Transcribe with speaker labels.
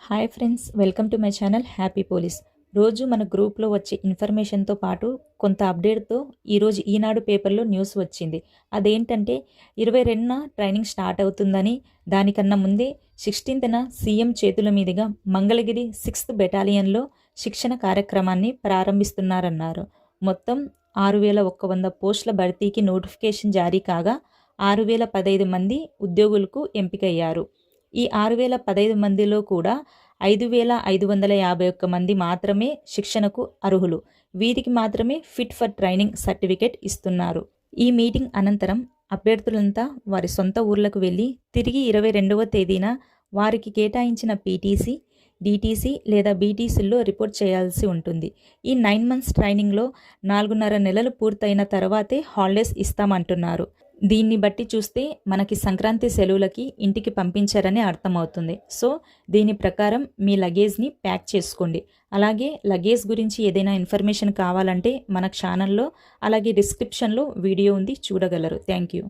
Speaker 1: Hi friends, welcome to my channel happy police. రోజు మన గ్రూప్లో వచ్చే ఇన్ఫర్మేషన్తో పాటు కొంత అప్డేట్తో ఈరోజు ఈనాడు పేపర్లో న్యూస్ వచ్చింది. అదేంటంటే 22న ట్రైనింగ్ స్టార్ట్ అవుతుందని, దానికన్నా ముందే 16న సీఎం చేతుల మీదుగా మంగళగిరి 6th బెటాలియన్లో శిక్షణ కార్యక్రమాన్ని ప్రారంభిస్తున్నారన్నారు. మొత్తం 6100 పోస్టుల భర్తీకి నోటిఫికేషన్ జారీ కాగా 6015 మంది ఉద్యోగులకు ఎంపికయ్యారు. ఈ 6015 మందిలో కూడా 5551 మంది మాత్రమే శిక్షణకు అర్హులు. వీరికి మాత్రమే ఫిట్ ఫర్ ట్రైనింగ్ సర్టిఫికేట్ ఇస్తున్నారు. ఈ మీటింగ్ అనంతరం అభ్యర్థులంతా వారి సొంత ఊర్లకు వెళ్ళి తిరిగి 22వ తేదీన వారికి కేటాయించిన పీటీసీ, డీటీసీ లేదా బీటీసీల్లో రిపోర్ట్ చేయాల్సి ఉంటుంది. ఈ 9 months ట్రైనింగ్లో 4.5 నెలలు పూర్తయిన తర్వాతే హాలిడేస్ ఇస్తామంటున్నారు. దీన్ని బట్టి చూస్తే మనకి సంక్రాంతి సెలవులకి ఇంటికి పంపించారని అర్థమవుతుంది. సో దీని ప్రకారం మీ లగేజ్ని ప్యాక్ చేసుకోండి. అలాగే లగేజ్ గురించి ఏదైనా ఇన్ఫర్మేషన్ కావాలంటే మన ఛానల్లో అలాగే డిస్క్రిప్షన్లో వీడియో ఉంది, చూడగలరు. Thank you.